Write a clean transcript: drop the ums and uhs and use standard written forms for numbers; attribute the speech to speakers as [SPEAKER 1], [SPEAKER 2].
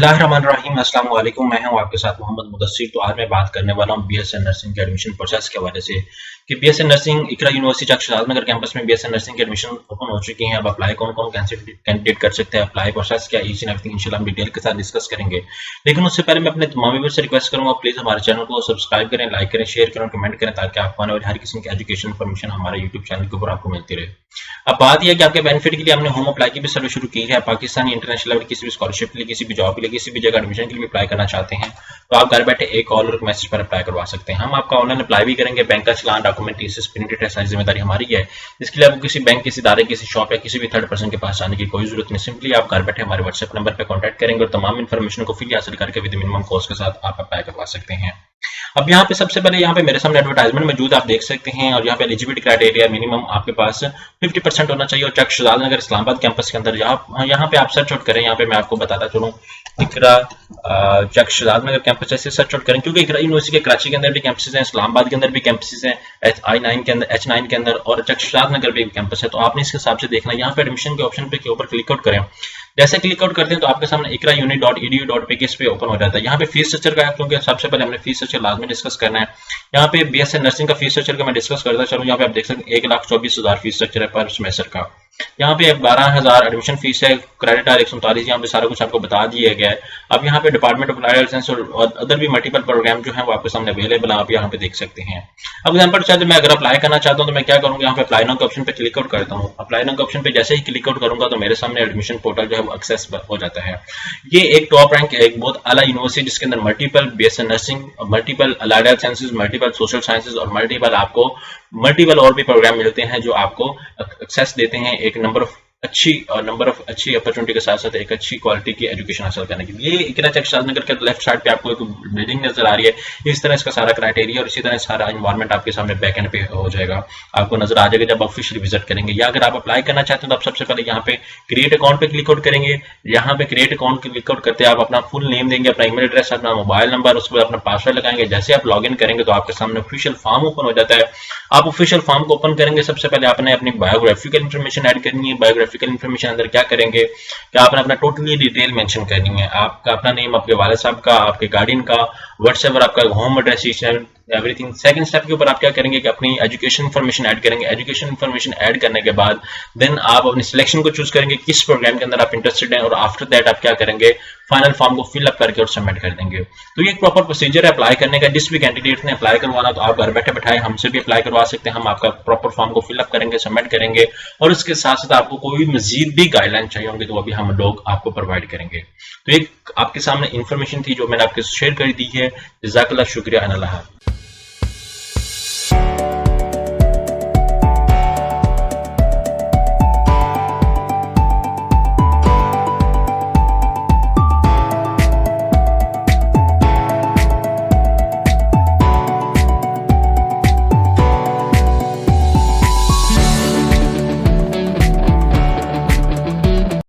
[SPEAKER 1] बिस्मिल्लाहिर्रहमानिर्रहीम। अस्सलाम वालेकुम। मैं हूं आपके साथ मोहम्मद मुदस्सिर। तो आज मैं बात करने वाला हूं बीएससी नर्सिंग के एडमिशन प्रोसेस के हवाले से कि बीएससी नर्सिंग इकरा यूनिवर्सिटी नगर कैंपस में बीएससी नर्सिंग की एडमिशन ओपन हो चुकी है। अब अप्लाई कौन कौन कैंडिडेट कर सकते हैं, अप्लाई प्रोसेस क्या, ईच एंड एवरीथिंग इंशाल्लाह हम डिटेल के साथ डिस्कस करेंगे। लेकिन उससे पहले मैं अपने तमाम व्यूअर्स से रिक्वेस्ट करूंगा, प्लीज हमारे चैनल को सब्सक्राइब करें, लाइक करें, शेयर करें, कमेंट करें, ताकि आपको आने वाली हर किस्म की एजुकेशन इन्फॉर्मेशन हमारे यूट्यूब चैनल के ऊपर आपको मिलती रहे। अब बात यह है कि आपके बेनिफिट के लिए हमने होम अप्लाई की भी सर्विस शुरू की है। पाकिस्तानी इंटरनेशनल लेवल किसी भी स्कॉलरशिप के लिए, किसी भी जॉब के लिए, किसी भी जगह एडमिशन के लिए अप्लाई करना चाहते हैं तो आप घर बैठे एक कॉल और एक मैसेज पर अप्लाई करवा सकते हैं। हम आपका ऑनलाइन अप्लाई भी करेंगे। बैंक का चलान, डॉक्यूमेंट, टीसीएस प्रिंटेड है, सारी जिम्मेदारी हमारी है। इसके लिए आपको किसी बैंक, किसी इदारे, किसी शॉप या किसी भी थर्ड पर्सन के पास जाने की कोई जरूरत नहीं। सिंपली आप घर बैठे हमारे व्हाट्सएप नंबर पर कॉन्टैक्ट करेंगे और तमाम इन्फॉर्मेशन को फ्री हासिल करके विद मिनिमम कॉस्ट के साथ आप अप्लाई करवा सकते हैं। अब यहाँ पे सबसे पहले यहाँ पे मेरे सामने एडवर्टाइजमेंट मौजूद आप देख सकते हैं और यहाँ पे एलिजिबिलिटी क्राइटेरिया मिनिमम आपके पास 50% होना चाहिए और चक शहजादनगर इस्लामाबाद कैंपस के अंदर यहाँ पे आप सर्च आउट करें। यहाँ पे मैं आपको बताता चलूँ, इकरा चक शहजादनगर कैंपस ऐसे सर्च आउट करें, क्योंकि इकरा यूनिवर्सिटी के कराची के अंदर भी कैंपसेस हैं, इस्लामाबाद के अंदर भी कैंपसेस हैं, H9 के अंदर, H9 के अंदर और चक शहजादनगर भी कैंपस है। तो आपने इस हिसाब से देखना। यहाँ पे एडमिशन के ऑप्शन पे के ऊपर क्लिक आउट करें। जैसे क्लिक आउट करते हैं तो आपके सामने ikrauni.edu.pk पे ओपन हो जाता है। यहाँ पे फीस स्ट्रक्चर का है, क्योंकि सबसे पहले हमने फीस स्ट्रक्चर लाजमी डिस्कस करना है। यहाँ पे बीएससी नर्सिंग का फीस स्ट्रक्चर का मैं डिस्कस करता चलूँ। यहाँ पे आप देख सकते हैं 1,24,000 फीस स्ट्रक्चर है पर सेमेस्टर का। यहाँ पे 12,000 एडमिशन फीस है, क्रेडिट आर 139। यहाँ पे सारा कुछ आपको बता दिया गया है। अब यहाँ पे डिपार्टमेंट ऑफ अप्लाइड साइंस और अदर भी मल्टीपल प्रोग्राम जो है वो आपके सामने अवेलेबल है, आप यहाँ पे देख सकते हैं। अब एग्जाम्पल चाहते मैं अगर अप्लाई करना चाहता हूँ तो मैं क्या करूँगा, यहाँ पे अप्लाई नाउ के ऑप्शन पे क्लिक आउट करता हूँ। अप्लाई नाउ के ऑप्शन पे जैसे ही क्लिक आउट करूंगा तो मेरे सामने एडमिशन पोर्टल जो है वो एक्सेस हो जाता है। ये एक टॉप रैंक, एक बहुत आला यूनिवर्सिटी जिसके अंदर multiple BSc nursing, multiple allied sciences, multiple social sciences और मल्टीपल और भी प्रोग्राम मिलते हैं जो आपको एक्सेस देते हैं एक नंबर ऑफ अच्छी अपॉर्चुनिटी के साथ साथ एक अच्छी क्वालिटी की एजुकेशन हासिल करने के लिए। ये इकरा चक शहजादनगर के लेफ्ट साइड पे आपको एक बिल्डिंग नजर आ रही है। इस तरह इसका सारा क्राइटेरिया और इसी तरह सारा एनवायरनमेंट आपके सामने बैक एंड पे हो जाएगा, आपको नजर आ जाएगा जब ऑफिशियली विजिट करेंगे। या अगर आप अप्लाई करना चाहते हैं तो आप सबसे पहले यहाँ पे क्रिएट अकाउंट पे क्लिक आउट करेंगे। यहाँ पे क्रिएट अकाउंट क्लिक आउट करते हैं आप अपना फुल नेम देंगे, अपना ईमेल एड्रेस, अपना मोबाइल नंबर, उसके बाद अपना पासवर्ड लगाएंगे। जैसे आप लॉग इन करेंगे तो आपके सामने ऑफिशियल फॉर्म ओपन हो जाता है। आप ऑफिशियल फॉर्म को ओपन करेंगे, सबसे पहले आपने अपनी बायोग्राफिकल इन्फॉर्मेशन ऐड करनी है। बायोग्राफिकल इन्फॉर्मेशन अंदर क्या करेंगे कि आपने अपना टोटली डिटेल मेंशन करनी है, आपका अपना नेम, आपके वाले साहब का, आपके गार्डियन का, व्हाट्सएवर, आपका home address, everything. Second step के ऊपर आप क्या करेंगे कि अपनी एजुकेशन इन्फॉर्मेशन ऐड करेंगे। एजुकेशन इन्फॉर्मेशन ऐड करने के बाद देन आप अपनी सिलेक्शन को चूज करेंगे, किस प्रोग्राम के अंदर आप इंटरेस्टेड हैं, और आफ्टर दैट आप क्या करेंगे, फाइनल फॉर्म को फिल अप करके और सबमिट कर देंगे। तो ये एक प्रॉपर प्रोसीजर है अप्लाई करने का। जिस भी कैंडिडेट ने अप्लाई करवाना तो आप घर बैठे बैठाए हमसे भी अप्लाई करवा सकते हैं। हम आपका प्रॉपर फॉर्म को फिल अप करेंगे, सबमिट करेंगे और उसके साथ साथ आपको कोई मजीद भी गाइडलाइन चाहिए होंगे तो वो भी हम लोग आपको प्रोवाइड करेंगे। तो एक आपके सामने इन्फॉर्मेशन थी जो मैंने आपके शेयर कर दी है। जज़ाकल्लाह, शुक्रिया, अल्लाह।